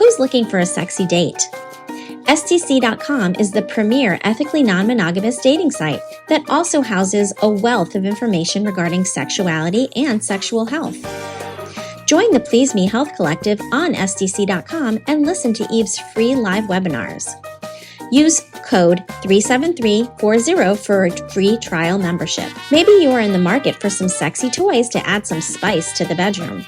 Who's looking for a sexy date? STC.com is the premier ethically non-monogamous dating site that also houses a wealth of information regarding sexuality and sexual health. Join the Please Me Health Collective on STC.com and listen to Eve's free live webinars. Use code 37340 for a free trial membership. Maybe you are in the market for some sexy toys to add some spice to the bedroom.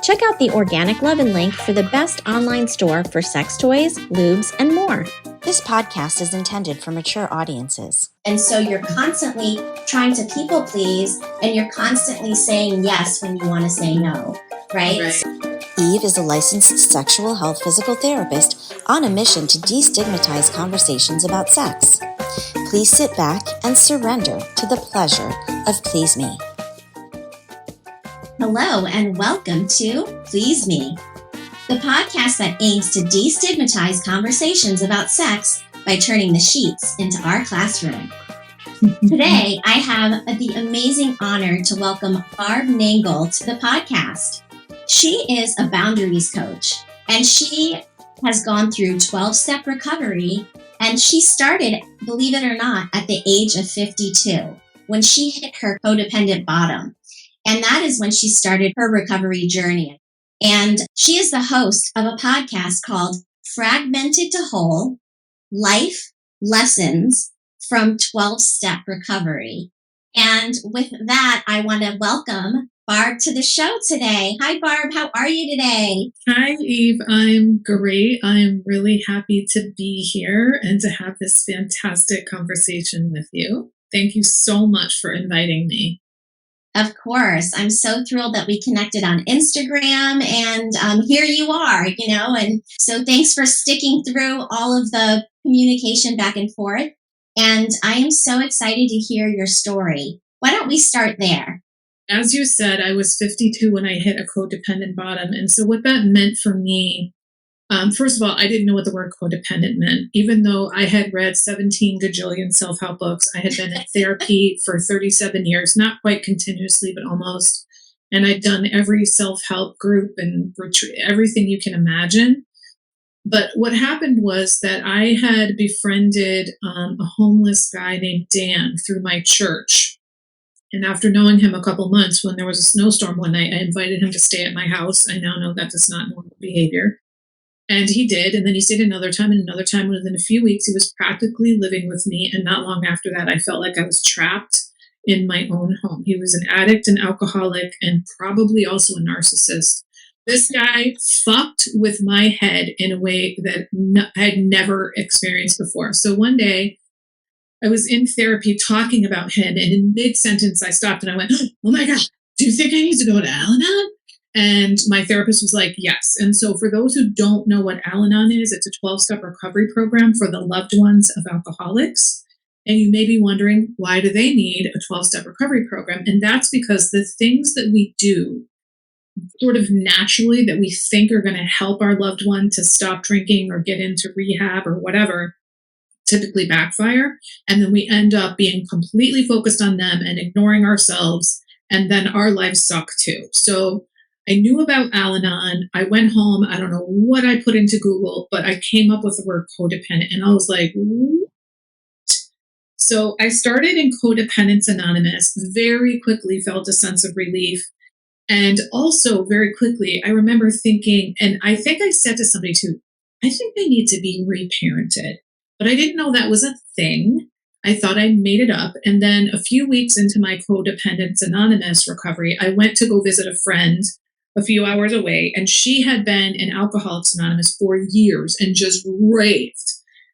Check out the Organic Lovin' link for the best online store for sex toys, lubes, and more. This podcast is intended for mature audiences. And so you're constantly trying to people please, and you're constantly saying yes when you want to say no, right? Eve is a licensed sexual health physical therapist on a mission to destigmatize conversations about sex. Please sit back and surrender to the pleasure of Please Me. Hello and welcome to Please Me, the podcast that aims to destigmatize conversations about sex by turning the sheets into our classroom. Today, I have the amazing honor to welcome Barb Nangle to the podcast. She is a boundaries coach, and she has gone through 12-step recovery, and she started, believe it or not, at the age of 52 when she hit her codependent bottom. And that is when she started her recovery journey. And she is the host of a podcast called Fragmented to Whole: Life Lessons from 12-Step Recovery. And with that, I want to welcome Barb to the show today. Hi, Barb. How are you today? Hi, Eve. I'm great. I'm really happy to be here and to have this fantastic conversation with you. Thank you so much for inviting me. Of course. I'm so thrilled that we connected on Instagram, and here you are, and so thanks for sticking through all of the communication back and forth. And I am so excited to hear your story. Why don't we start there? As you said, I was 52 when I hit a codependent bottom. And so what that meant for me, first of all, I didn't know what the word codependent meant. Even though I had read 17 gajillion self-help books, I had been in therapy for 37 years, not quite continuously, but almost. And I'd done every self-help group and retreat, everything you can imagine. But what happened was that I had befriended a homeless guy named Dan through my church. And after knowing him a couple months, when there was a snowstorm one night, I invited him to stay at my house. I now know that is not normal behavior. And he did. And then he stayed another time and another time. Within a few weeks, he was practically living with me. And not long after that, I felt like I was trapped in my own home. He was an addict, an alcoholic, and probably also a narcissist. This guy fucked with my head in a way that I had never experienced before. So one day, I was in therapy talking about him, and in mid-sentence, I stopped and I went, "Oh my God, do you think I need to go to Al-Anon?" And my therapist was like, "Yes." And so for those who don't know what Al-Anon is, it's a 12-step recovery program for the loved ones of alcoholics. And you may be wondering, why do they need a 12-step recovery program? And that's because the things that we do sort of naturally that we think are going to help our loved one to stop drinking or get into rehab or whatever typically backfire. And then we end up being completely focused on them and ignoring ourselves. And then our lives suck too. So I knew about Al-Anon. I went home. I don't know what I put into Google, but I came up with the word codependent. And I was like, what? So I started in Codependence Anonymous, very quickly felt a sense of relief. And also very quickly, I remember thinking, and I think I said to somebody too, I think they need to be reparented. But I didn't know that was a thing. I thought I made it up. And then a few weeks into my Codependence Anonymous recovery, I went to go visit a friend a few hours away. And she had been in Alcoholics Anonymous for years and just raved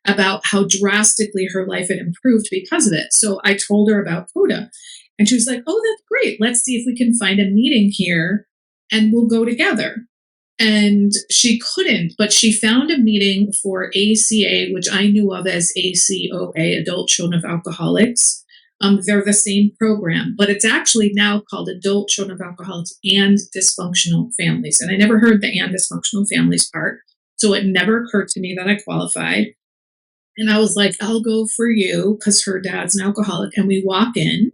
about how drastically her life had improved because of it. So I told her about Coda. And she was like, "Oh, that's great. Let's see if we can find a meeting here and we'll go together." And she couldn't, but she found a meeting for ACA, which I knew of as ACOA, Adult Children of Alcoholics. They're the same program, but it's actually now called Adult Children of Alcoholics and Dysfunctional Families. And I never heard the and dysfunctional families part, so it never occurred to me that I qualified. And I was like, "I'll go for you," because her dad's an alcoholic. And we walk in,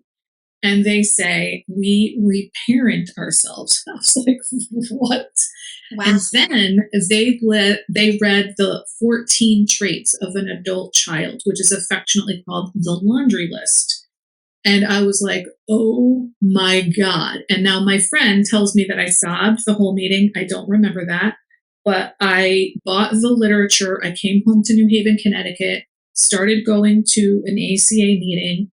and they say, we reparent ourselves. I was like, what? Wow. And then they read the 14 traits of an adult child, which is affectionately called the laundry list. And I was like, oh my God. And now my friend tells me that I sobbed the whole meeting. I don't remember that. But I bought the literature. I came home to New Haven, Connecticut, started going to an ACA meeting.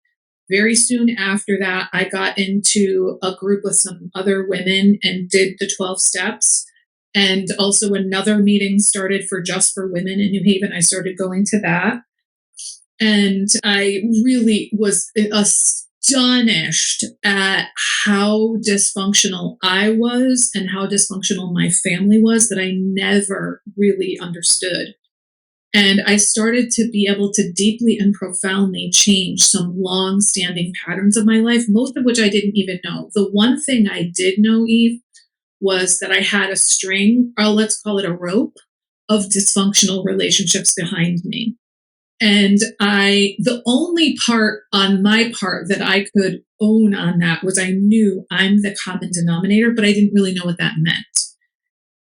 Very soon after that, I got into a group with some other women and did the 12 steps. And also another meeting started for just for women in New Haven. I started going to that. And I really was astonished at how dysfunctional I was and how dysfunctional my family was that I never really understood. And I started to be able to deeply and profoundly change some long-standing patterns of my life, most of which I didn't even know. The one thing I did know, Eve, was that I had a string, or let's call it a rope, of dysfunctional relationships behind me. And the only part on my part that I could own on that was I knew I'm the common denominator, but I didn't really know what that meant.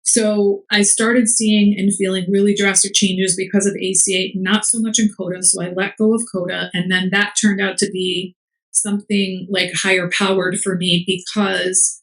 So I started seeing and feeling really drastic changes because of ACA, not so much in CODA. So I let go of CODA. And then that turned out to be something like higher powered for me, because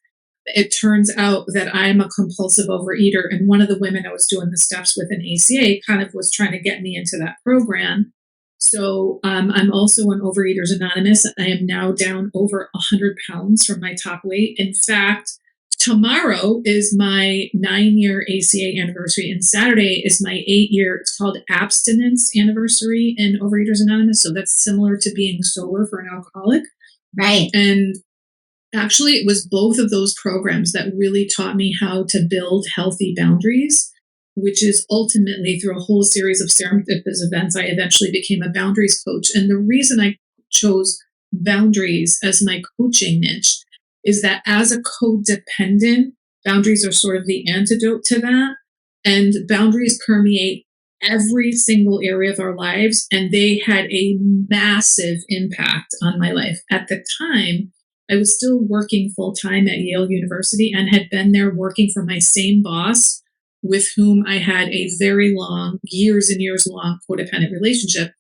it turns out that I'm a compulsive overeater. And one of the women I was doing the steps with in ACA kind of was trying to get me into that program. So I'm also on Overeaters Anonymous. I am now down over 100 pounds from my top weight. In fact, tomorrow is my 9-year ACA anniversary, and Saturday is my 8-year, it's called abstinence anniversary in Overeaters Anonymous. So that's similar to being sober for an alcoholic. Right. And actually, it was both of those programs that really taught me how to build healthy boundaries, which is ultimately through a whole series of serendipitous events, I eventually became a boundaries coach. And the reason I chose boundaries as my coaching niche is that as a codependent, boundaries are sort of the antidote to that. And boundaries permeate every single area of our lives. And they had a massive impact on my life. At the time, I was still working full time at Yale University and had been there working for my same boss with whom I had a very long, years and years long codependent relationship.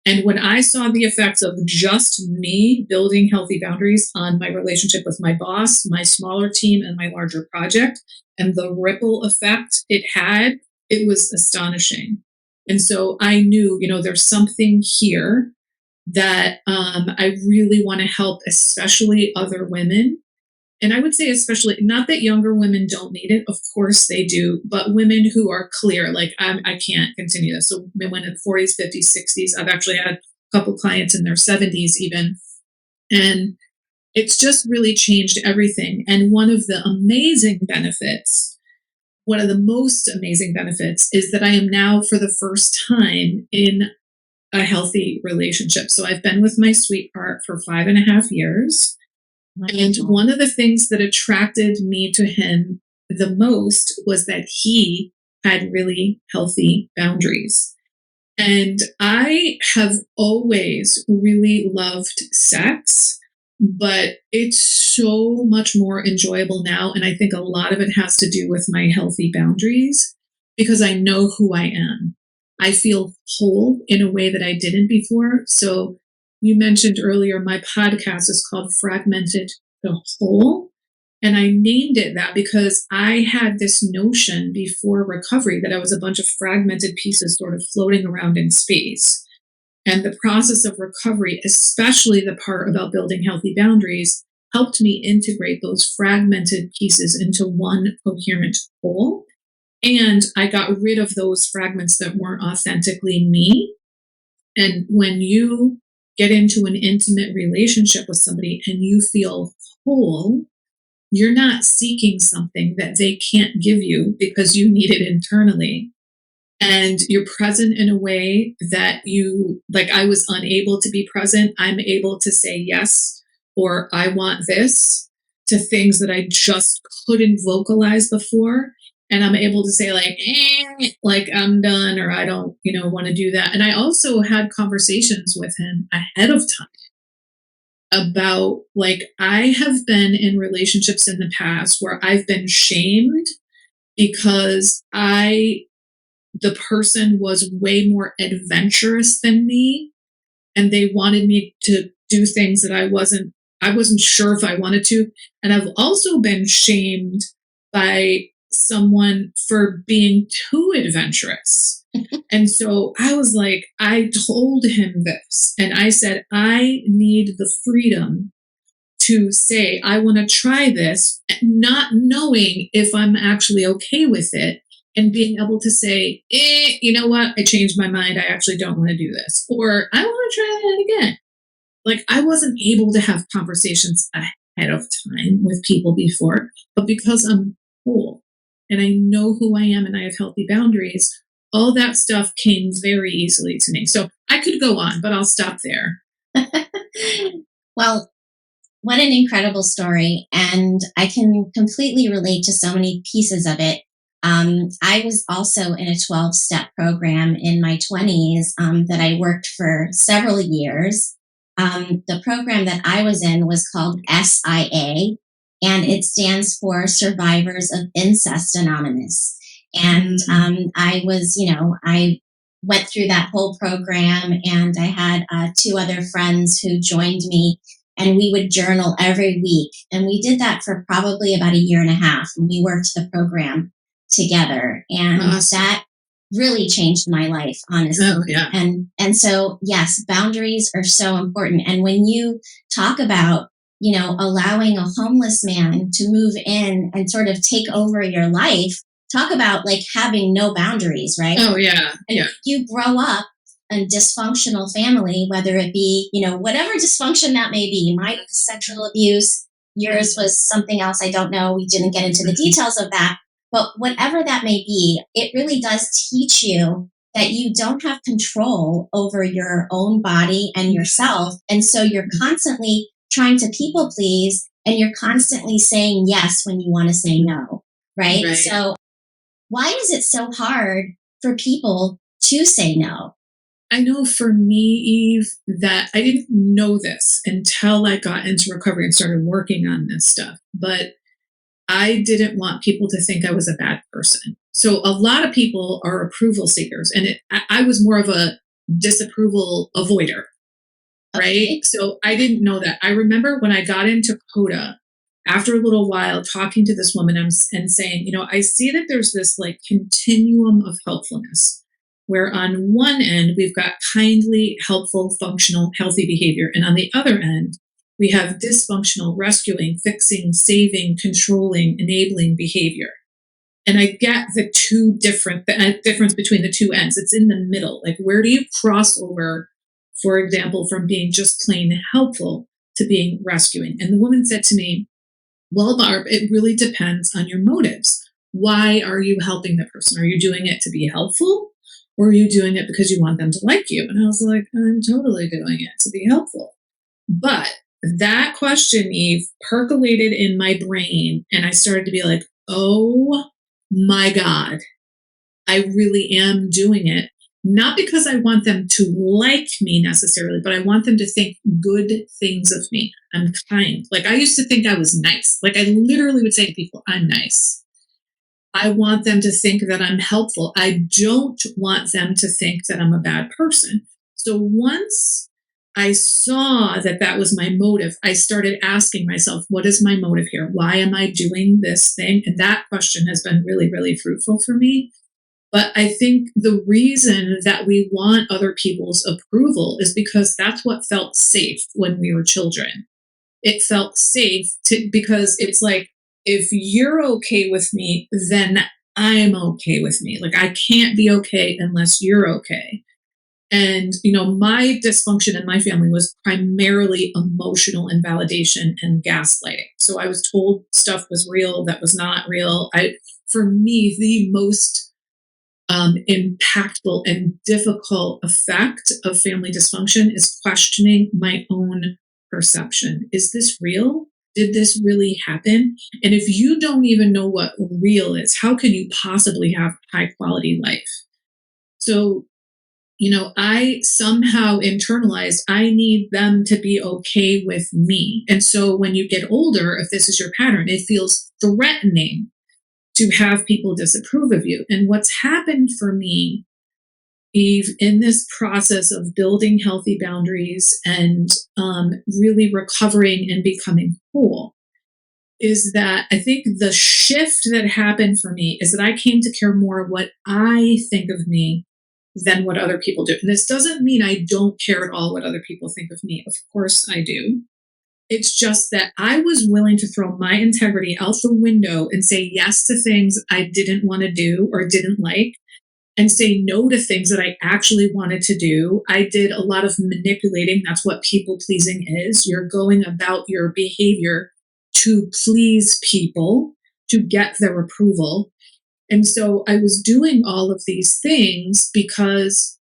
And when I saw the effects of just me building healthy boundaries on my relationship with my boss, my smaller team, and my larger project, and the ripple effect it had, it was astonishing. And so I knew, there's something here that I really want to help, especially other women. And I would say especially, not that younger women don't need it, of course they do, but women who are clear, like I can't continue this. So women in 40s, 50s, 60s, I've actually had a couple clients in their 70s even. And it's just really changed everything. And one of the most amazing benefits is that I am now for the first time in a healthy relationship. So I've been with my sweetheart for 5.5 years. And one of the things that attracted me to him the most was that he had really healthy boundaries. And I have always really loved sex, but it's so much more enjoyable now. And I think a lot of it has to do with my healthy boundaries, because I know who I am. I feel whole in a way that I didn't before. So you mentioned earlier, my podcast is called Fragmented to Whole. And I named it that because I had this notion before recovery that I was a bunch of fragmented pieces sort of floating around in space. And the process of recovery, especially the part about building healthy boundaries, helped me integrate those fragmented pieces into one coherent whole. And I got rid of those fragments that weren't authentically me. And when you get into an intimate relationship with somebody and you feel whole, you're not seeking something that they can't give you because you need it internally. And you're present in a way that I was unable to be present. I'm able to say yes, or I want this, to things that I just couldn't vocalize before. And I'm able to say like I'm done, or I don't, want to do that. And I also had conversations with him ahead of time. about, like, I have been in relationships in the past where I've been shamed because the person was way more adventurous than me, and they wanted me to do things that I wasn't sure if I wanted to. And I've also been shamed by someone for being too adventurous. And so I was like, I told him this, and I said, I need the freedom to say, I want to try this, not knowing if I'm actually okay with it, and being able to say, you know what, I changed my mind. I actually don't want to do this. Or I want to try it again. Like, I wasn't able to have conversations ahead of time with people before, but because I'm whole and I know who I am and I have healthy boundaries, all that stuff came very easily to me. So I could go on, but I'll stop there. Well, what an incredible story. And I can completely relate to so many pieces of it. I was also in a 12-step program in my 20s that I worked for several years. The program that I was in was called SIA, and it stands for Survivors of Incest Anonymous. And I was, I went through that whole program, and I had two other friends who joined me, and we would journal every week. And we did that for probably about a year and a half, and we worked the program together. And Awesome. that really changed my life, honestly. Oh, yeah. And so, yes, boundaries are so important. And when you talk about, allowing a homeless man to move in and sort of take over your life, talk about like having no boundaries, right? Oh, yeah. And Yeah. you grow up in a dysfunctional family, whether it be, whatever dysfunction that may be. Mine was sexual abuse. Yours was something else. I don't know. We didn't get into the details of that. But whatever that may be, it really does teach you that you don't have control over your own body and yourself. And so you're constantly trying to people please, and you're constantly saying yes when you want to say no, right? So why is it so hard for people to say no? I know for me, Eve, that I didn't know this until I got into recovery and started working on this stuff. But I didn't want people to think I was a bad person. So a lot of people are approval seekers, and I was more of a disapproval avoider, right? Okay. So I didn't know that. I remember when I got into CODA, after a little while, talking to this woman and saying, I see that there's this like continuum of helpfulness, where on one end, we've got kindly, helpful, functional, healthy behavior. And on the other end, we have dysfunctional, rescuing, fixing, saving, controlling, enabling behavior. And I get the difference between the two ends. It's in the middle. Like, where do you cross over, for example, from being just plain helpful to being rescuing? And the woman said to me, well, Barb, it really depends on your motives. Why are you helping the person? Are you doing it to be helpful? Or are you doing it because you want them to like you? And I was like, I'm totally doing it to be helpful. But that question, Eve, percolated in my brain, and I started to be like, oh my God, I really am doing it. Not because I want them to like me necessarily, but I want them to think good things of me. I'm kind. Like, I used to think I was nice. Like, I literally would say to people, I'm nice. I want them to think that I'm helpful. I don't want them to think that I'm a bad person. So once I saw that that was my motive, I started asking myself, what is my motive here? Why am I doing this thing? And that question has been really, really fruitful for me. But I think the reason that we want other people's approval is because that's what felt safe when we were children. It felt safe because it's like, if you're okay with me, then I'm okay with me. Like, I can't be okay unless you're okay. And, my dysfunction in my family was primarily emotional invalidation and gaslighting. So I was told stuff was real that was not real. For me, the most impactful and difficult effect of family dysfunction is questioning my own perception. Is this real? Did this really happen? And if you don't even know what real is, how can you possibly have high quality life? So, I somehow internalized, I need them to be okay with me. And so when you get older, if this is your pattern, it feels threatening to have people disapprove of you. And what's happened for me, Eve, in this process of building healthy boundaries and really recovering and becoming whole, is that I think the shift that happened for me is that I came to care more what I think of me than what other people do. And this doesn't mean I don't care at all what other people think of me. Of course I do. It's just that I was willing to throw my integrity out the window and say yes to things I didn't want to do or didn't like, and say no to things that I actually wanted to do. I did a lot of manipulating. That's what people pleasing is. You're going about your behavior to please people, to get their approval. And so I was doing all of these things because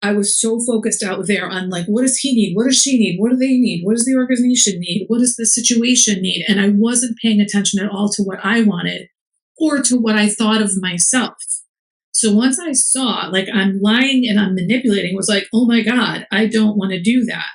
I was so focused out there on like, what does he need? What does she need? What do they need? What does the organization need? What does the situation need? And I wasn't paying attention at all to what I wanted or to what I thought of myself. So once I saw like I'm lying and I'm manipulating, it was like, oh my God, I don't want to do that.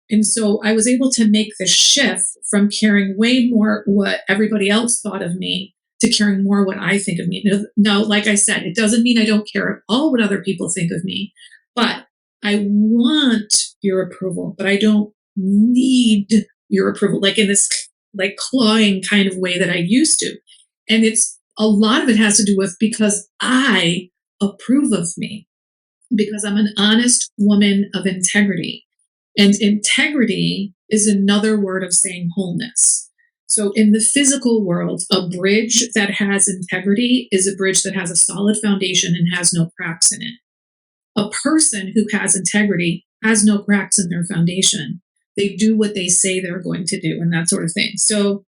And so I was able to make the shift from caring way more what everybody else thought of me to caring more what I think of me. Now, like I said, it doesn't mean I don't care at all what other people think of me, but I want your approval, but I don't need your approval, like in this like clawing kind of way that I used to. And it's a lot of it has to do with because I approve of me, because I'm an honest woman of integrity. And integrity is another word of saying wholeness. So in the physical world, a bridge that has integrity is a bridge that has a solid foundation and has no cracks in it. A person who has integrity has no cracks in their foundation. They do what they say they're going to do and that sort of thing. So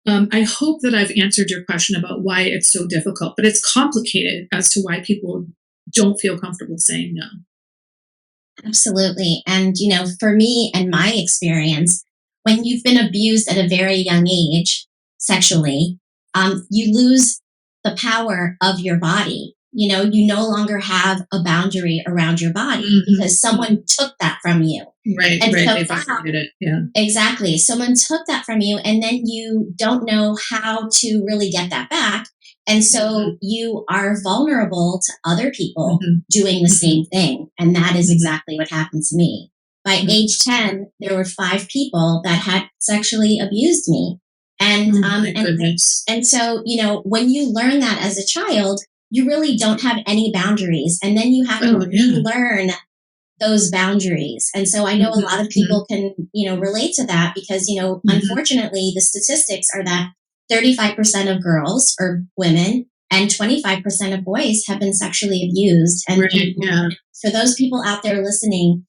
I hope that I've answered your question about why it's so difficult, but it's complicated as to why people don't feel comfortable saying no. Absolutely. And, for me and my experience, when you've been abused at a very young age sexually, you lose the power of your body. You no longer have a boundary around your body because someone took that from you. Right, and right. So they violated it. Yeah. Exactly. Someone took that from you, and then you don't know how to really get that back. And so you are vulnerable to other people doing the same thing. And that is exactly what happened to me. By age 10, there were 5 people that had sexually abused me. And, and so, when you learn that as a child, you really don't have any boundaries. And then you have to relearn those boundaries. And so I know a lot of people can, relate to that because, unfortunately, the statistics are that 35% of girls or women and 25% of boys have been sexually abused. And for those people out there listening,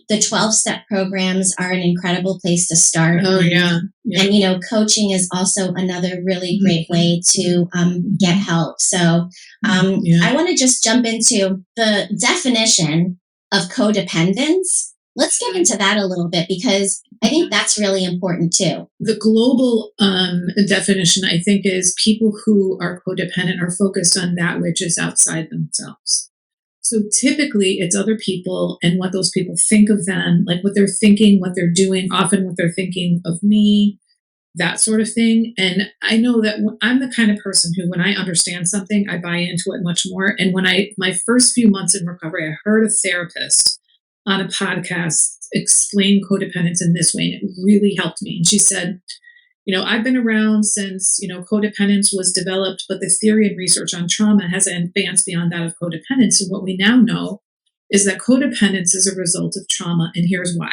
the 12-step programs are an incredible place to start. Oh, yeah. And, coaching is also another really great way to get help. So I want to just jump into the definition of codependence. Let's get into that a little bit because I think that's really important too. The global definition, I think, is people who are codependent are focused on that which is outside themselves. So typically it's other people and what those people think of them, like what they're thinking, what they're doing, often what they're thinking of me, that sort of thing. And I know that I'm the kind of person who, when I understand something, I buy into it much more. And when my first few months in recovery, I heard a therapist on a podcast explain codependence in this way, and it really helped me. And she said, I've been around since, codependence was developed, but the theory and research on trauma has advanced beyond that of codependence. And what we now know is that codependence is a result of trauma. And here's why.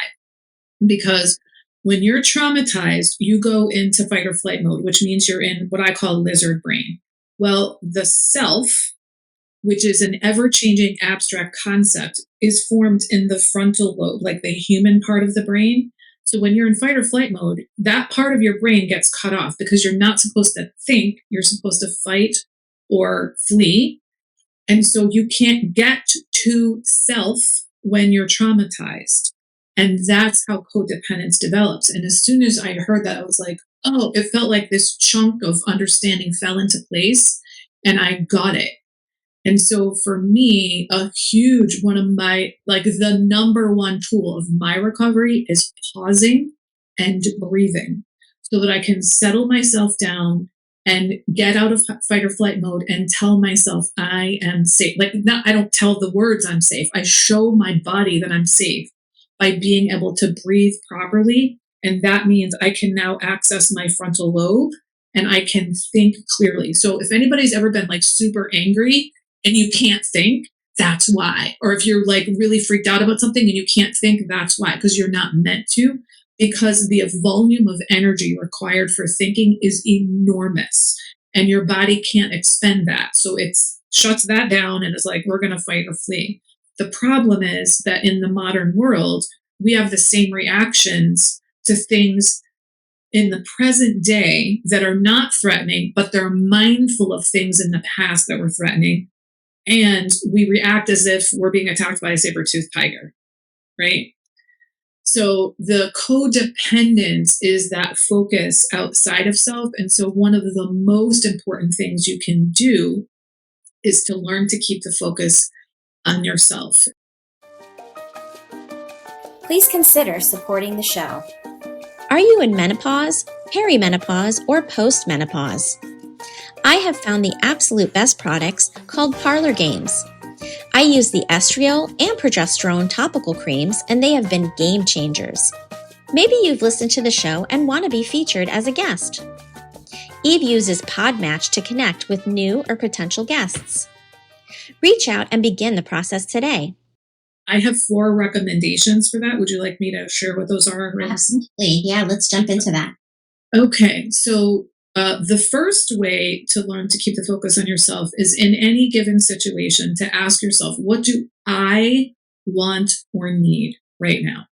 Because when you're traumatized, you go into fight or flight mode, which means you're in what I call lizard brain. Well, the self, which is an ever-changing abstract concept, is formed in the frontal lobe, like the human part of the brain. So when you're in fight or flight mode, that part of your brain gets cut off because you're not supposed to think, you're supposed to fight or flee. And so you can't get to self when you're traumatized. And that's how codependence develops. And as soon as I heard that, I was like, oh, it felt like this chunk of understanding fell into place and I got it. And so for me, a huge one of my, like the number one tool of my recovery is pausing and breathing so that I can settle myself down and get out of fight or flight mode and tell myself I am safe. Like, not, I don't tell the words I'm safe. I show my body that I'm safe by being able to breathe properly. And that means I can now access my frontal lobe and I can think clearly. So if anybody's ever been like super angry and you can't think, that's why. Or if you're like really freaked out about something and you can't think, that's why, because you're not meant to, because the volume of energy required for thinking is enormous and your body can't expend that. So it shuts that down and is like, we're going to fight or flee. The problem is that in the modern world, we have the same reactions to things in the present day that are not threatening, but they're mindful of things in the past that were threatening. And we react as if we're being attacked by a saber-toothed tiger, right? So the codependence is that focus outside of self. And so one of the most important things you can do is to learn to keep the focus on yourself. Please consider supporting the show. Are you in menopause, perimenopause, or postmenopause? I have found the absolute best products called Parlor Games. I use the estriol and progesterone topical creams, and they have been game changers. Maybe you've listened to the show and want to be featured as a guest. Eve uses Podmatch to connect with new or potential guests. Reach out and begin the process today. I have 4 recommendations for that. Would you like me to share what those are? Absolutely. Yeah, let's jump into that. Okay, so the first way to learn to keep the focus on yourself is in any given situation to ask yourself, what do I want or need right now?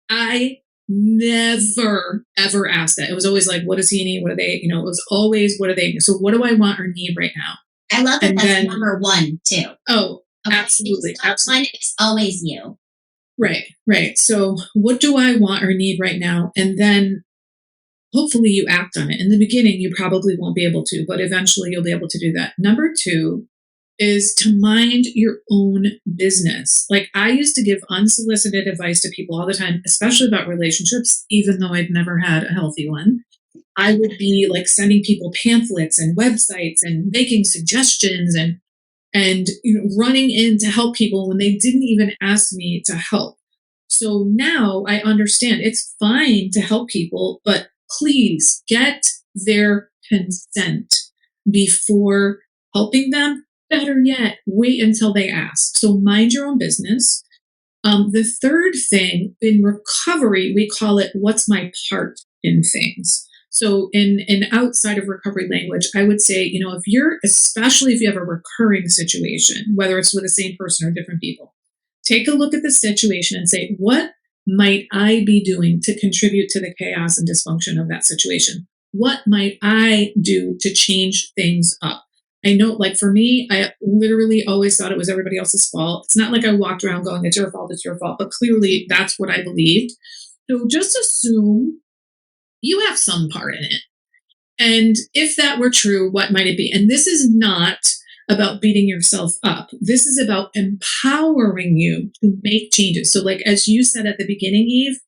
I never, ever asked that. It was always like, what does he need? What do they, it was always, what do they need? So what do I want or need right now? I love that that's number one, too. Oh, okay. Absolutely. Absolutely. It's always you. Right. So what do I want or need right now? And then hopefully you act on it. In the beginning, you probably won't be able to, but eventually you'll be able to do that. Number 2 is to mind your own business. Like I used to give unsolicited advice to people all the time, especially about relationships, even though I'd never had a healthy one. I would be like sending people pamphlets and websites and making suggestions and running in to help people when they didn't even ask me to help. So now I understand it's fine to help people, but please get their consent before helping them. Better yet, wait until they ask. So mind your own business. The third thing in recovery, we call it, what's my part in things? So in outside of recovery language, I would say, especially if you have a recurring situation, whether it's with the same person or different people, take a look at the situation and say, what might I be doing to contribute to the chaos and dysfunction of that situation? What might I do to change things up? I know, like for me, I literally always thought it was everybody else's fault. It's not like I walked around going, it's your fault, but clearly that's what I believed. So just assume you have some part in it. And if that were true, what might it be? And this is not about beating yourself up. This is about empowering you to make changes. So like, as you said at the beginning, Eve,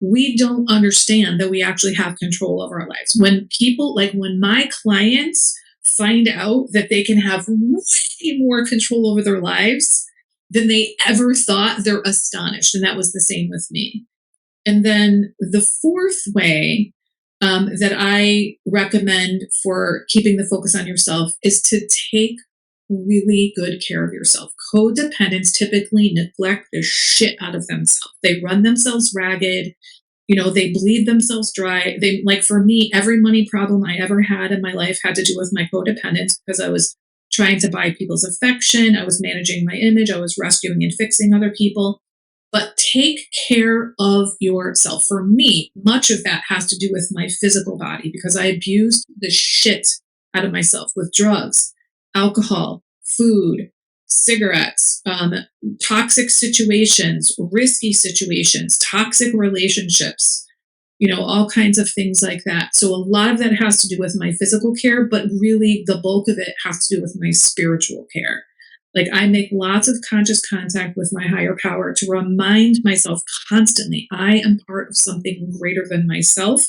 we don't understand that we actually have control over our lives. When people, like when my clients find out that they can have way more control over their lives than they ever thought, they're astonished. And that was the same with me. And then the fourth way that I recommend for keeping the focus on yourself is to take really good care of yourself. Codependents typically neglect the shit out of themselves. They run themselves ragged. They bleed themselves dry. Like for me, every money problem I ever had in my life had to do with my codependence because I was trying to buy people's affection. I was managing my image. I was rescuing and fixing other people. But take care of yourself. For me, much of that has to do with my physical body because I abused the shit out of myself with drugs, alcohol, food, cigarettes, toxic situations, risky situations, toxic relationships, all kinds of things like that. So a lot of that has to do with my physical care, but really the bulk of it has to do with my spiritual care. Like I make lots of conscious contact with my higher power to remind myself constantly, I am part of something greater than myself.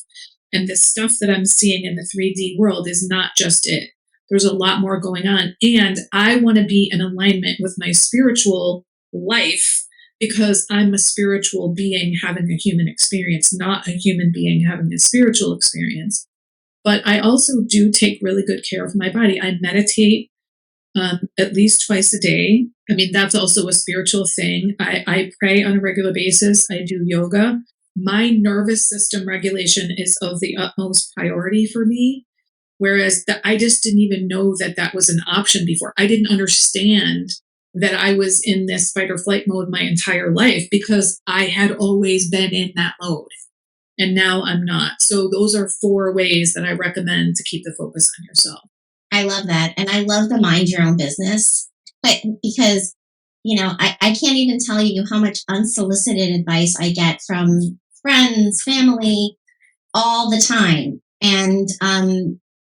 And the stuff that I'm seeing in the 3D world is not just it. There's a lot more going on. And I want to be in alignment with my spiritual life because I'm a spiritual being having a human experience, not a human being having a spiritual experience. But I also do take really good care of my body. I meditate at least twice a day. I mean, that's also a spiritual thing. I pray on a regular basis. I do yoga. My nervous system regulation is of the utmost priority for me. Whereas I just didn't even know that that was an option before. I didn't understand that I was in this fight or flight mode my entire life because I had always been in that mode. And now I'm not. So those are 4 ways that I recommend to keep the focus on yourself. I love that. And I love the mind your own business, but because, I can't even tell you how much unsolicited advice I get from friends, family, all the time. And,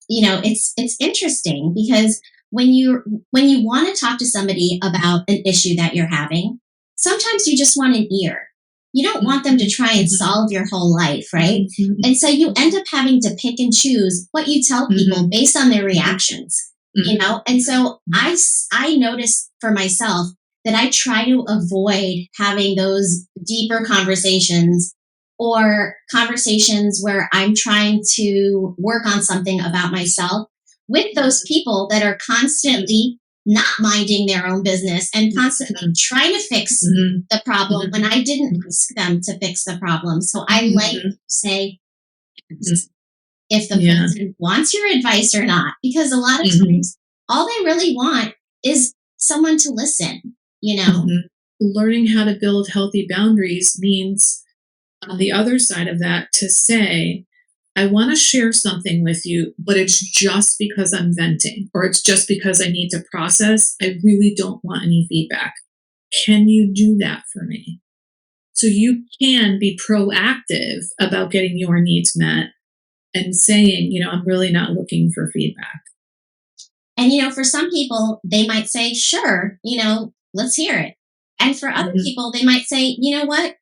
it's interesting because when you want to talk to somebody about an issue that you're having, sometimes you just want an ear. You don't want them to try and solve your whole life, right? Mm-hmm. And so you end up having to pick and choose what you tell people based on their reactions, And so I notice for myself that I try to avoid having those deeper conversations or conversations where I'm trying to work on something about myself with those people that are constantly not minding their own business and constantly trying to fix the problem when I didn't ask them to fix the problem. So I like to say if the person wants your advice or not, because a lot of times all they really want is someone to listen, Learning how to build healthy boundaries means on the other side of that to say, I want to share something with you, but it's just because I'm venting or it's just because I need to process. I really don't want any feedback. Can you do that for me? So you can be proactive about getting your needs met and saying, I'm really not looking for feedback. And, for some people, they might say, sure, let's hear it. And for other people, they might say, you know what?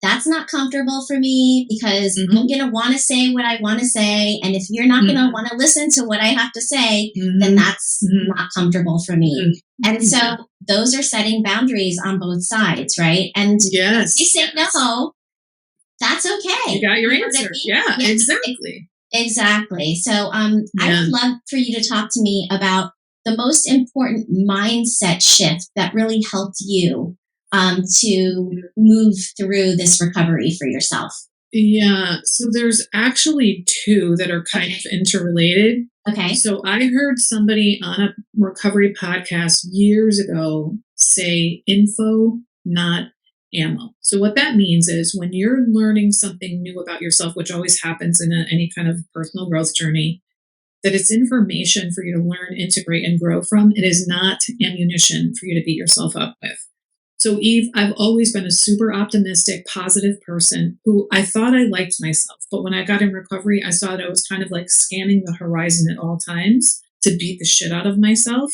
That's not comfortable for me because I'm going to want to say what I want to say. And if you're not going to want to listen to what I have to say, then that's not comfortable for me. And so those are setting boundaries on both sides, right? And if you say no, that's okay. You got your answer. Yeah, exactly. Exactly. So I would love for you to talk to me about the most important mindset shift that really helped you to move through this recovery for yourself. Yeah. So there's actually 2 that are kind of interrelated. Okay. So I heard somebody on a recovery podcast years ago say info, not ammo. So what that means is when you're learning something new about yourself, which always happens in any kind of personal growth journey, that it's information for you to learn, integrate, and grow from. It is not ammunition for you to beat yourself up with. So Eve, I've always been a super optimistic, positive person who I thought I liked myself. But when I got in recovery, I saw that I was kind of like scanning the horizon at all times to beat the shit out of myself.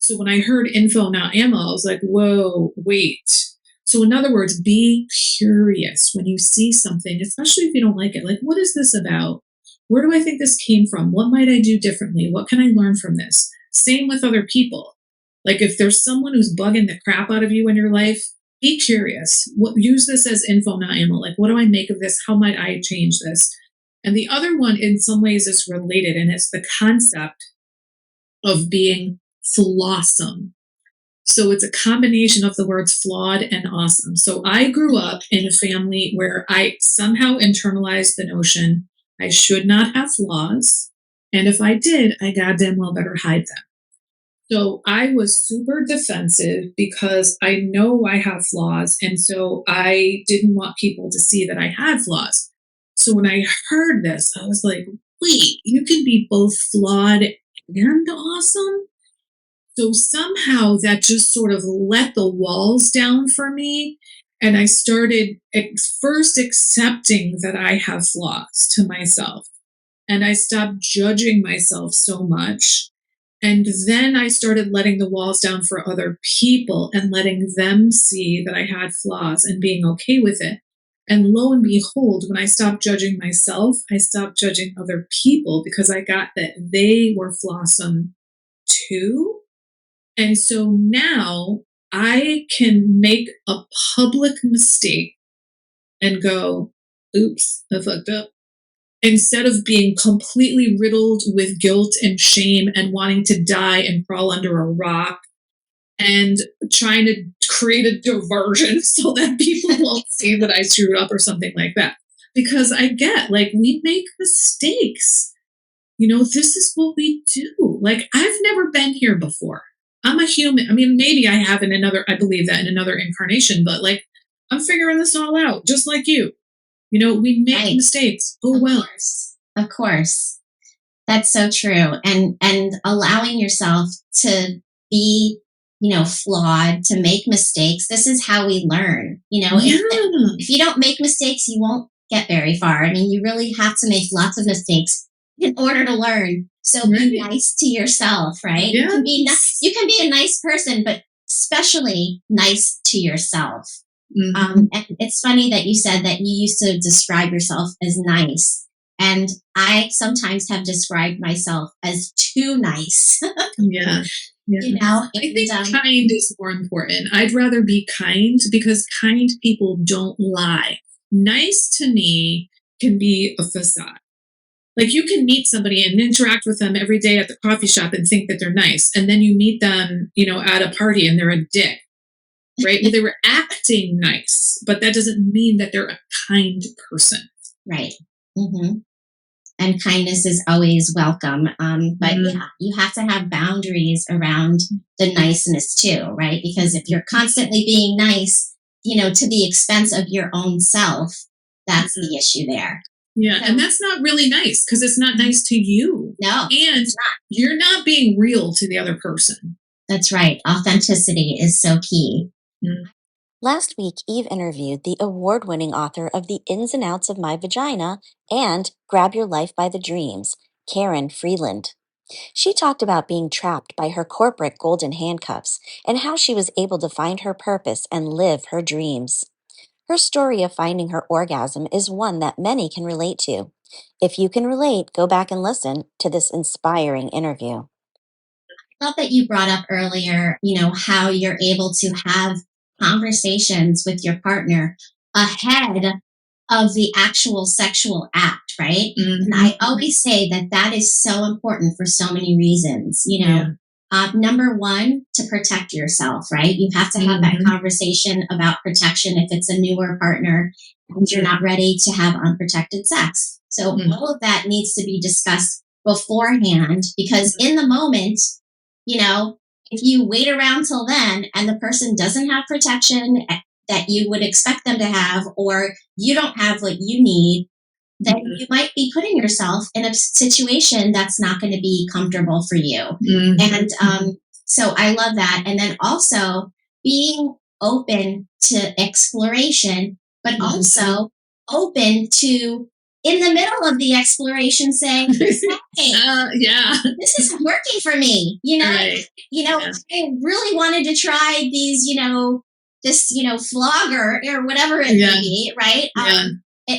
So when I heard info, not ammo, I was like, whoa, wait. So in other words, be curious when you see something, especially if you don't like it. Like, what is this about? Where do I think this came from? What might I do differently? What can I learn from this? Same with other people. Like if there's someone who's bugging the crap out of you in your life, be curious. Use this as info, not ammo. Like, what do I make of this? How might I change this? And the other one in some ways is related, and it's the concept of being flawsome. So it's a combination of the words flawed and awesome. So I grew up in a family where I somehow internalized the notion I should not have flaws. And if I did, I goddamn well better hide them. So I was super defensive because I know I have flaws. And so I didn't want people to see that I had flaws. So when I heard this, I was like, wait, you can be both flawed and awesome? So somehow that just sort of let the walls down for me. And I started first accepting that I have flaws to myself. And I stopped judging myself so much. And then I started letting the walls down for other people and letting them see that I had flaws and being okay with it. And lo and behold, when I stopped judging myself, I stopped judging other people because I got that they were flawsome too. And so now I can make a public mistake and go, oops, I fucked up. Instead of being completely riddled with guilt and shame and wanting to die and crawl under a rock and trying to create a diversion so that people won't see that I screwed up or something like that. Because I get, like, we make mistakes. This is what we do. Like, I've never been here before. I'm a human. I mean, maybe I have I believe that in another incarnation, but like, I'm figuring this all out, just like you. We make mistakes. Oh, well. Of course. That's so true. And allowing yourself to be, flawed, to make mistakes. This is how we learn. If you don't make mistakes, you won't get very far. I mean, you really have to make lots of mistakes in order to learn. So be nice to yourself, right? Yes. You can be a nice person, but especially nice to yourself. And it's funny that you said that you used to describe yourself as nice. And I sometimes have described myself as too nice. Yeah. I think kind is more important. I'd rather be kind because kind people don't lie. Nice to me can be a facade. Like, you can meet somebody and interact with them every day at the coffee shop and think that they're nice. And then you meet them, at a party and they're a dick. Right? Well, they were acting nice, but that doesn't mean that they're a kind person. Right. Mm-hmm. And kindness is always welcome. But yeah, you have to have boundaries around the niceness too, right? Because if you're constantly being nice, to the expense of your own self, that's the issue there. Yeah. So, and that's not really nice because it's not nice to you. No. And you're not being real to the other person. That's right. Authenticity is so key. Last week, Eve interviewed the award-winning author of The Ins and Outs of My Vagina and Grab Your Life by the Dreams, Karen Freeland. She talked about being trapped by her corporate golden handcuffs and how she was able to find her purpose and live her dreams. Her story of finding her orgasm is one that many can relate to. If you can relate, go back and listen to this inspiring interview. I love that you brought up earlier, how you're able to have conversations with your partner ahead of the actual sexual act, right? Mm-hmm. And I always say that is so important for so many reasons. Number one, to protect yourself, right? You have to have that conversation about protection if it's a newer partner and you're not ready to have unprotected sex. So all of that needs to be discussed beforehand, because in the moment, if you wait around till then and the person doesn't have protection that you would expect them to have, or you don't have what you need, then you might be putting yourself in a situation that's not going to be comfortable for you. And so I love that. And then also being open to exploration, but also open to, in the middle of the exploration, saying, hey, this is working for me. I really wanted to try these, this, flogger or whatever it may be, right?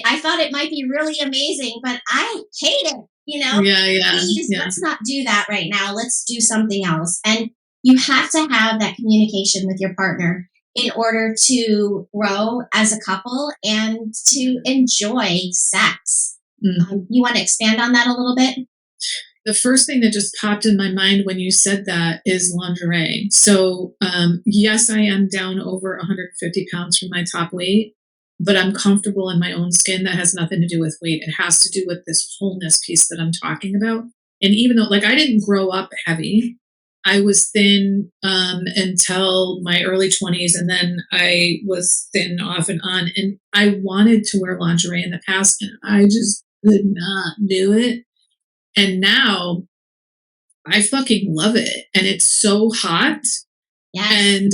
I thought it might be really amazing, but I hate it, Please, let's not do that right now. Let's do something else. And you have to have that communication with your partner in order to grow as a couple and to enjoy sex. You want to expand on that a little bit? The first thing that just popped in my mind when you said that is lingerie. So, yes, I am down over 150 pounds from my top weight, but I'm comfortable in my own skin. That has nothing to do with weight. It has to do with this wholeness piece that I'm talking about. And even though, like, I didn't grow up heavy, I was thin until my early 20s, and then I was thin off and on. And I wanted to wear lingerie in the past, and I just could not do it. And now I fucking love it. And it's so hot. Yes. And,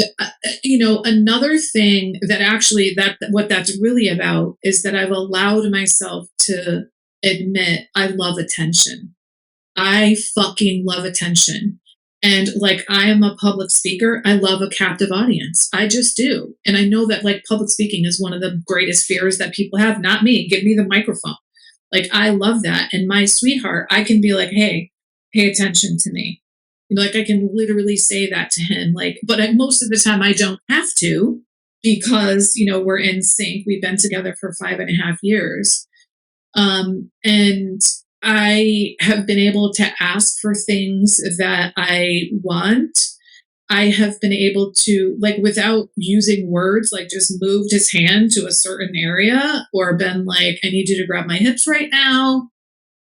another thing that actually, what that's really about is that I've allowed myself to admit I love attention. I fucking love attention. And like, I am a public speaker. I love a captive audience. I just do. And I know that like public speaking is one of the greatest fears that people have. Not me. Give me the microphone. Like, I love that. And my sweetheart, I can be like, hey, pay attention to me. You know, like I can literally say that to him. Like, but most of the time I don't have to because, you know, we're in sync. We've been together for 5.5 years. And I have been able to ask for things that I want. I have been able to, like, without using words, like just moved his hand to a certain area or been like, I need you to grab my hips right now.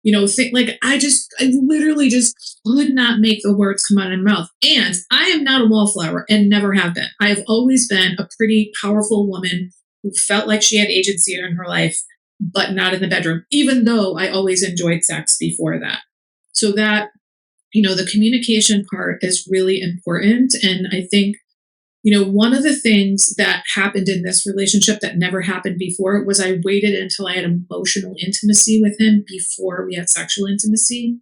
You know, like I literally just could not make the words come out of my mouth. And I am not a wallflower and never have been. I have always been a pretty powerful woman who felt like she had agency in her life, but not in the bedroom, even though I always enjoyed sex before that. So that, you know, the communication part is really important. And I think, you know, one of the things that happened in this relationship that never happened before was I waited until I had emotional intimacy with him before we had sexual intimacy.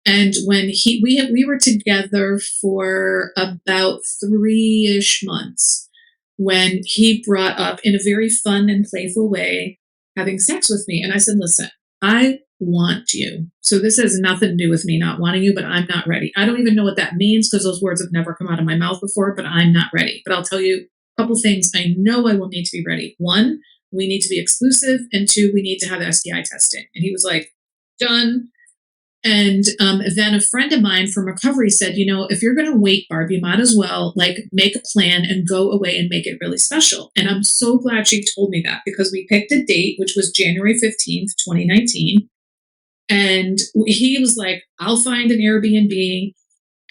And when we were together for about 3-ish months when he brought up in a very fun and playful way having sex with me. And I said, listen, I want you. So this has nothing to do with me not wanting you, but I'm not ready. I don't even know what that means because those words have never come out of my mouth before, but I'm not ready. But I'll tell you a couple things I know I will need to be ready. 1, we need to be exclusive. And 2, we need to have STI testing. And he was like, done. And then a friend of mine from recovery said, you know, if you're going to wait, Barb, you might as well like make a plan and go away and make it really special. And I'm so glad she told me that because we picked a date, which was January 15th, 2019. And he was like, I'll find an Airbnb.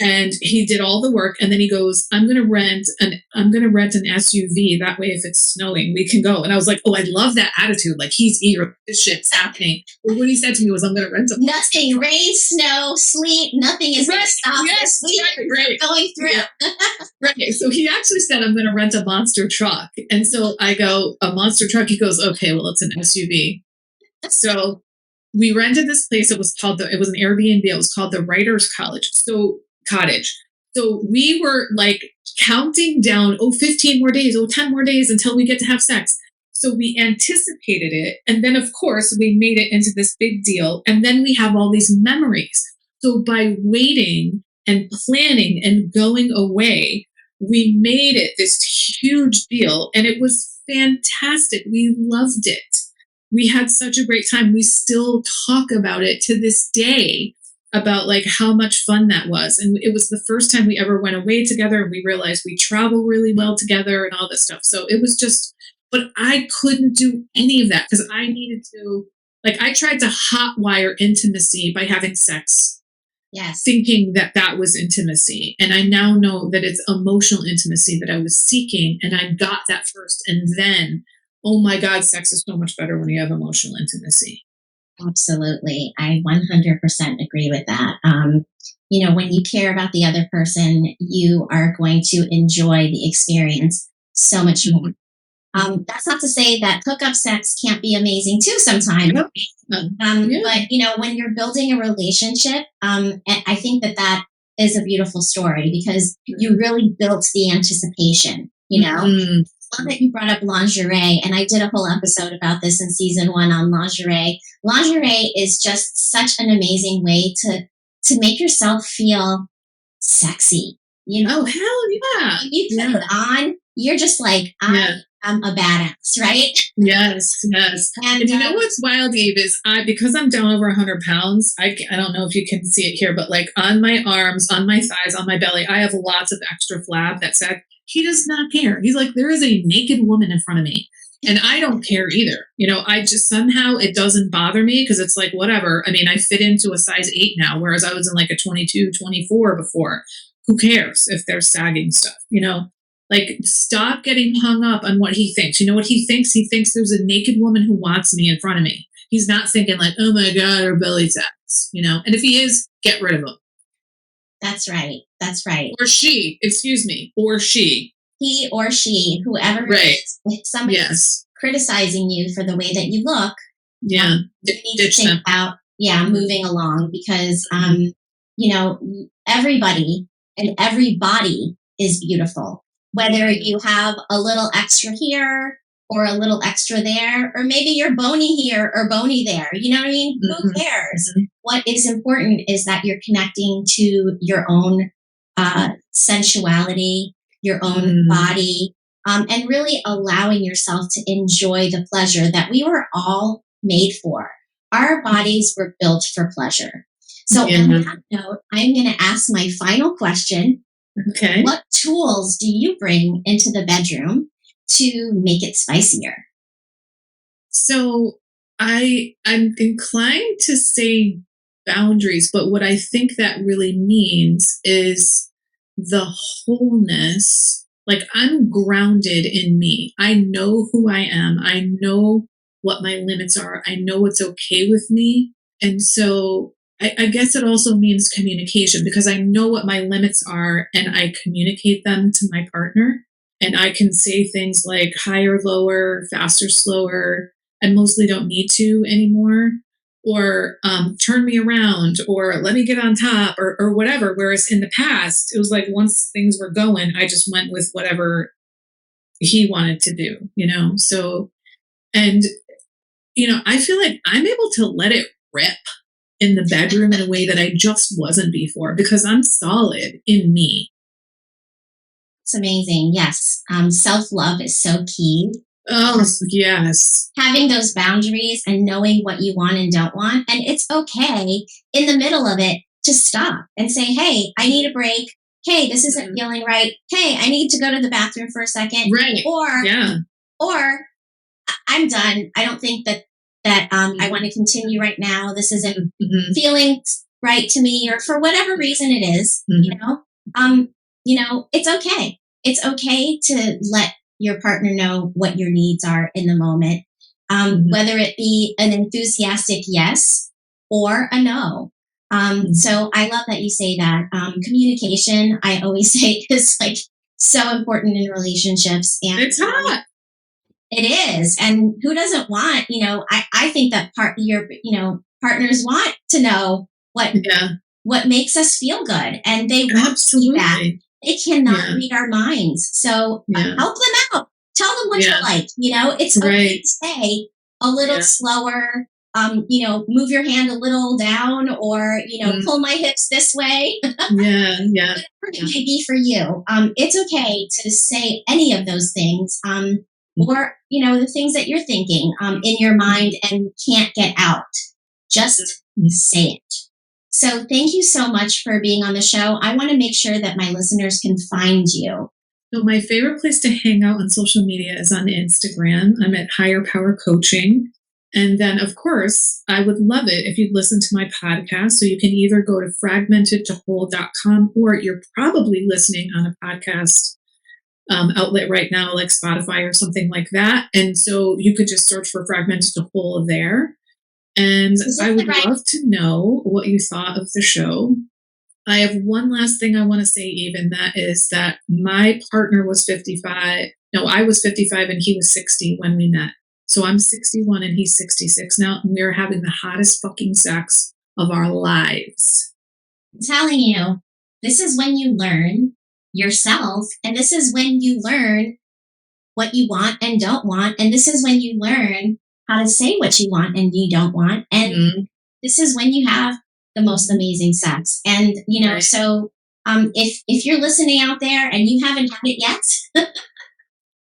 And he did all the work. And then he goes, I'm going to rent an SUV. That way, if it's snowing, we can go. And I was like, oh, I love that attitude. Like he's eager. This shit's happening. But what he said to me was, I'm going to rent a nothing, rain, snow, sleet, nothing is going to stop this going through. Yeah. Right. So he actually said, I'm going to rent a monster truck. And so I go, a monster truck? He goes, okay, well, it's an SUV. So we rented this place. It was an Airbnb. It was called the Writers Cottage. So we were like counting down, 15 more days, 10 more days until we get to have sex. So we anticipated it. And then, of course, we made it into this big deal. And then we have all these memories. So by waiting and planning and going away, we made it this huge deal. And it was fantastic. We loved it. We had such a great time. We still talk about it to this day, about like how much fun that was. And it was the first time we ever went away together and we realized we travel really well together and all this stuff. So it was just, but I couldn't do any of that because I needed to, like, I tried to hotwire intimacy by having sex. Yes. Thinking that that was intimacy. And I now know that it's emotional intimacy that I was seeking. And I got that first. And then, oh my God, sex is so much better when you have emotional intimacy. Absolutely. I 100% agree with that. You know, when you care about the other person, you are going to enjoy the experience so much more. That's not to say that hookup sex can't be amazing too sometimes. But, you know, when you're building a relationship, I think that is a beautiful story because you really built the anticipation, you know. Love that you brought up lingerie, and I did a whole episode about this in season 1 on lingerie. Lingerie is just such an amazing way to make yourself feel sexy. You know, oh hell yeah! You put it on, you're just like I'm a badass, right? Yes. And you know what's wild, Eve, is because I'm down over 100 pounds. I don't know if you can see it here, but like on my arms, on my thighs, on my belly, I have lots of extra flab. That said, he does not care. He's like, there is a naked woman in front of me. And I don't care either. You know, I just somehow it doesn't bother me because it's like, whatever. I mean, I fit into a size 8 now, whereas I was in like a 22, 24 before. Who cares if there's sagging stuff, you know? Like, stop getting hung up on what he thinks. You know what he thinks? He thinks there's a naked woman who wants me in front of me. He's not thinking like, oh my God, her belly taps, you know? And if he is, get rid of him. That's right. Or she, excuse me, or she. He or she, whoever it is, if somebody's criticizing you for the way that you look, you need to think about, moving along because, you know, everybody And every body is beautiful. Whether you have a little extra here or a little extra there, or maybe you're bony here or bony there. You know what I mean? Who cares? What is important is that you're connecting to your own sensuality, your own body, and really allowing yourself to enjoy the pleasure that we were all made for. Our bodies were built for pleasure. So on that note, I'm going to ask my final question. Okay. What tools do you bring into the bedroom to make it spicier? So I'm inclined to say boundaries, but what I think that really means is the wholeness. Like, I'm grounded in me. I know who I am. I know what my limits are. I know what's okay with me. And so I guess it also means communication, because I know what my limits are and I communicate them to my partner. And I can say things like higher, lower, faster, slower. I mostly don't need to anymore. Or turn me around, or let me get on top, or whatever. Whereas in the past, it was like once things were going, I just went with whatever he wanted to do, So, and, I feel like I'm able to let it rip in the bedroom in a way that I just wasn't before, because I'm solid in me. It's amazing. Yes. Self-love is so key. Oh, yes. Having those boundaries and knowing what you want and don't want. And it's okay in the middle of it to stop and say, hey, I need a break. Hey, this isn't feeling right. Hey, I need to go to the bathroom for a second. Right. Or I'm done. I don't think that I want to continue right now. This isn't feeling right to me, or for whatever reason it is, it's okay. It's okay to let your partner know what your needs are in the moment, whether it be an enthusiastic yes or a no. So I love that you say that. Communication, I always say, is like so important in relationships. And it's hot. It is. And who doesn't want, I think that partners want to know what makes us feel good. And they want feedback. They cannot read our minds. So help them out. Tell them what you like. It's okay to say a little slower, move your hand a little down, or, pull my hips this way. Whatever it may be for you. It's okay to say any of those things. Or, the things that you're thinking in your mind and can't get out. Just say it. So thank you so much for being on the show. I want to make sure that my listeners can find you. So my favorite place to hang out on social media is on Instagram. I'm at Higher Power Coaching. And then, of course, I would love it if you'd listen to my podcast. So you can either go to fragmentedtowhole.com, or you're probably listening on a podcast outlet right now, like Spotify or something like that. And so you could just search for Fragmented to Whole there. And I would love to know what you thought of the show. I have one last thing I want to say, Eve, and that is that my partner was 55. No, I was 55 and he was 60 when we met. So I'm 61 and he's 66 now. And we're having the hottest fucking sex of our lives. I'm telling you, this is when you learn yourself. And this is when you learn what you want and don't want. And this is when you learn how to say what you want and you don't want. And this is when you have the most amazing sex. And, so if you're listening out there and you haven't had it yet,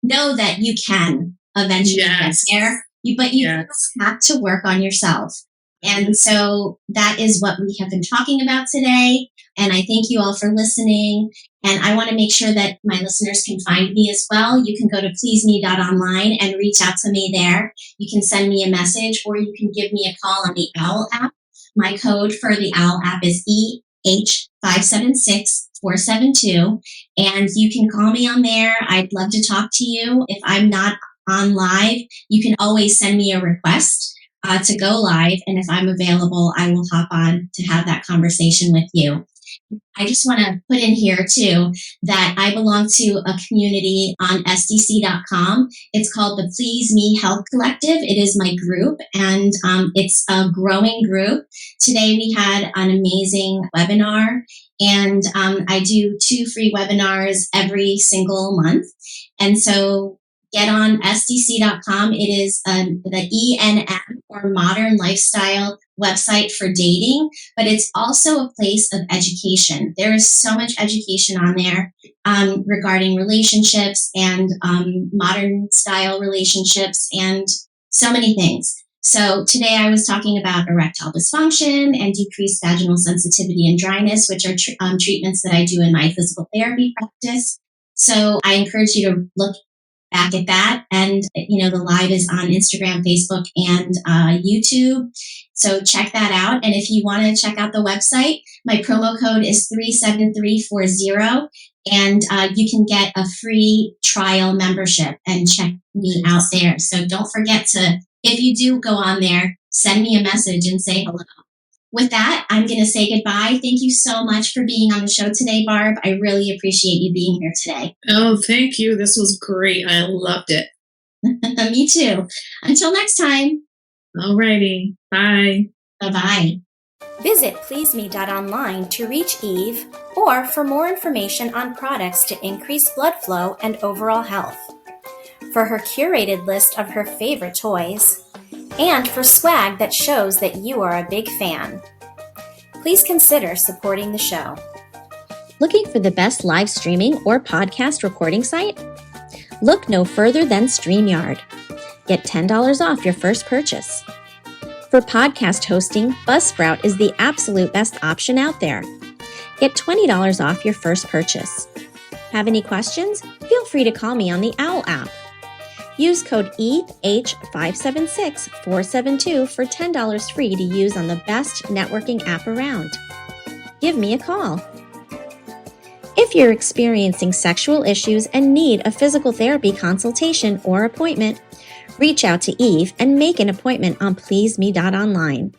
know that you can eventually get there. But you have to work on yourself. And so that is what we have been talking about today. And I thank you all for listening. And I want to make sure that my listeners can find me as well. You can go to pleaseme.online and reach out to me there. You can send me a message, or you can give me a call on the OWL app. My code for the OWL app is EH576472. And you can call me on there. I'd love to talk to you. If I'm not on live, you can always send me a request to go live. And if I'm available, I will hop on to have that conversation with you. I just want to put in here too that I belong to a community on SDC.com. It's called the Please Me Health Collective. It is my group, and it's a growing group. Today we had an amazing webinar, And I do 2 free webinars every single month. And so get on SDC.com. It is the ENM, or Modern Lifestyle website for dating, but it's also a place of education. There is so much education on there regarding relationships and modern style relationships and so many things. So today I was talking about erectile dysfunction and decreased vaginal sensitivity and dryness, which are treatments that I do in my physical therapy practice. So I encourage you to look back at that. And, the live is on Instagram, Facebook, and YouTube. So check that out. And if you want to check out the website, my promo code is 37340. And you can get a free trial membership and check me out there. So don't forget to, if you do go on there, send me a message and say hello. With that, I'm going to say goodbye. Thank you so much for being on the show today, Barb. I really appreciate you being here today. Oh, thank you. This was great. I loved it. Me too. Until next time. All righty. Bye. Bye-bye. Visit pleaseme.online to reach Eve or for more information on products to increase blood flow and overall health, for her curated list of her favorite toys, and for swag that shows that you are a big fan. Please consider supporting the show. Looking for the best live streaming or podcast recording site? Look no further than StreamYard. Get $10 off your first purchase. For podcast hosting, Buzzsprout is the absolute best option out there. Get $20 off your first purchase. Have any questions? Feel free to call me on the OWL app. Use code EH576472 for $10 free to use on the best networking app around. Give me a call. If you're experiencing sexual issues and need a physical therapy consultation or appointment, reach out to Eve and make an appointment on pleaseme.online.